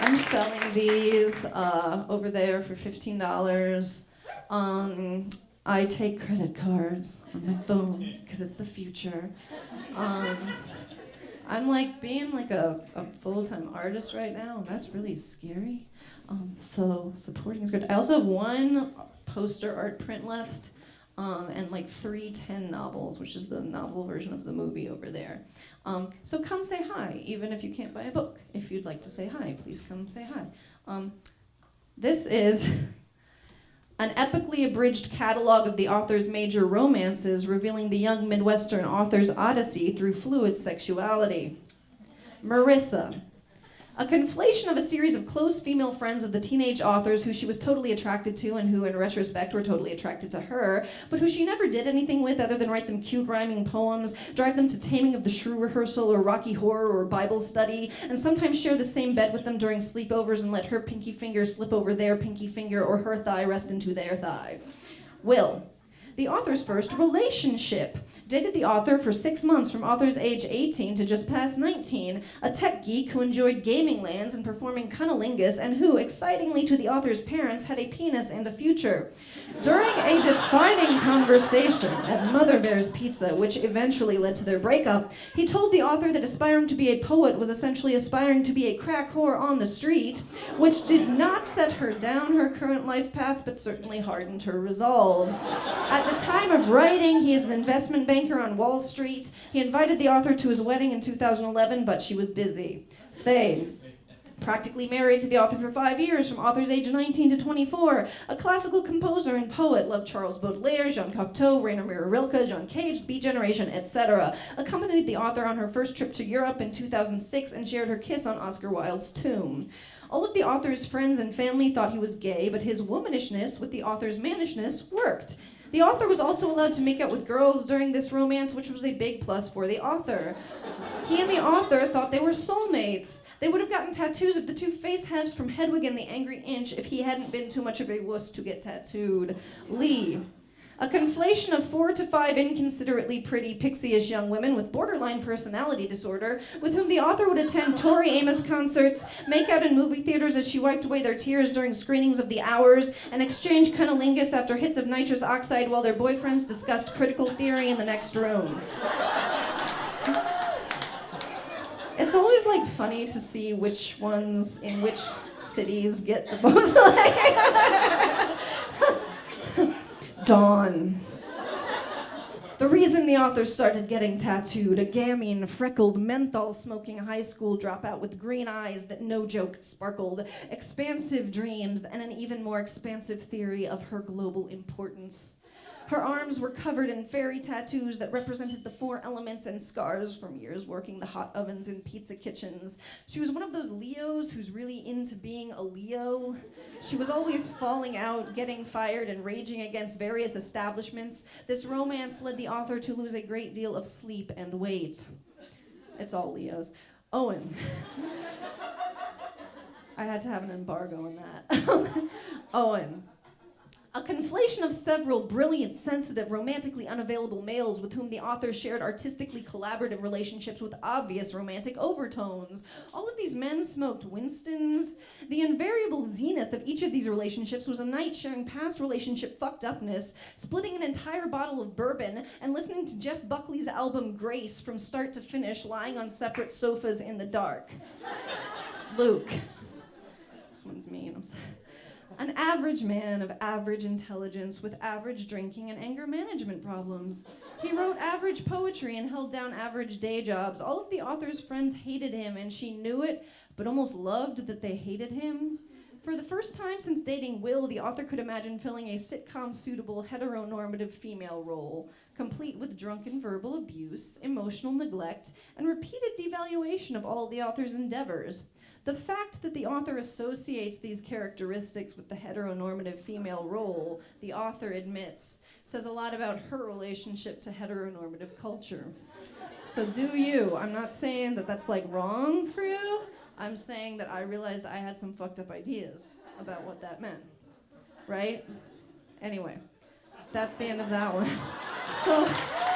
I'm selling these over there for $15. I take credit cards on my phone because it's the future. I'm like being like a full-time artist right now, and that's really scary. So supporting is good. I also have one poster art print left, and like 3 10 novels, which is the novel version of the movie over there. So come say hi, even if you can't buy a book. If you'd like to say hi, please come say hi. This is an epically abridged catalog of the author's major romances, revealing the young Midwestern author's odyssey through fluid sexuality. Marissa, a conflation of a series of close female friends of the teenage authors who she was totally attracted to and who, in retrospect, were totally attracted to her, but who she never did anything with other than write them cute rhyming poems, drive them to Taming of the Shrew rehearsal or Rocky Horror or Bible study, and sometimes share the same bed with them during sleepovers and let her pinky finger slip over their pinky finger or her thigh rest into their thigh. Will, the author's first relationship. Dated the author for 6 months from author's age 18 to just past 19, a tech geek who enjoyed gaming lands and performing cunnilingus and who, excitingly to the author's parents, had a penis and a future. During a defining conversation at Mother Bear's Pizza, which eventually led to their breakup, he told the author that aspiring to be a poet was essentially aspiring to be a crack whore on the street, which did not set her down her current life path, but certainly hardened her resolve. At the time of writing, he is an investment banker on Wall Street. He invited the author to his wedding in 2011, but she was busy. Thane, practically married to the author for 5 years, from author's age 19 to 24, a classical composer and poet, loved Charles Baudelaire, Jean Cocteau, Rainer Maria Rilke, John Cage, Beat Generation, etc. Accompanied the author on her first trip to Europe in 2006 and shared her kiss on Oscar Wilde's tomb. All of the author's friends and family thought he was gay, but his womanishness with the author's mannishness worked. The author was also allowed to make out with girls during this romance, which was a big plus for the author. He and the author thought they were soulmates. They would have gotten tattoos of the 2 face halves from Hedwig and the Angry Inch if he hadn't been too much of a wuss to get tattooed. Lee, a conflation of 4 to 5 inconsiderately pretty, pixie-ish young women with borderline personality disorder, with whom the author would attend Tori Amos concerts, make out in movie theaters as she wiped away their tears during screenings of The Hours, and exchange cunnilingus after hits of nitrous oxide while their boyfriends discussed critical theory in the next room. It's always like funny to see which ones in which cities get the most Dawn. The reason the author started getting tattooed, a gamine, freckled, menthol-smoking high school dropout with green eyes that, no joke, sparkled, expansive dreams, and an even more expansive theory of her global importance. Her arms were covered in fairy tattoos that represented the 4 elements and scars from years working the hot ovens in pizza kitchens. She was one of those Leos who's really into being a Leo. She was always falling out, getting fired, and raging against various establishments. This romance led the author to lose a great deal of sleep and weight. It's all Leos. Owen. I had to have an embargo on that. Owen. A conflation of several brilliant, sensitive, romantically unavailable males with whom the author shared artistically collaborative relationships with obvious romantic overtones. All of these men smoked Winstons. The invariable zenith of each of these relationships was a night sharing past relationship fucked upness, splitting an entire bottle of bourbon, and listening to Jeff Buckley's album Grace from start to finish, lying on separate sofas in the dark. Luke. This one's mean, I'm sorry. An average man of average intelligence with average drinking and anger management problems. He wrote average poetry and held down average day jobs. All of the author's friends hated him, and she knew it, but almost loved that they hated him. For the first time since dating Will, the author could imagine filling a sitcom-suitable heteronormative female role, complete with drunken verbal abuse, emotional neglect, and repeated devaluation of all the author's endeavors. The fact that the author associates these characteristics with the heteronormative female role, the author admits, says a lot about her relationship to heteronormative culture. So do you. I'm not saying that that's like wrong for you. I'm saying that I realized I had some fucked up ideas about what that meant, right? Anyway, that's the end of that one. So.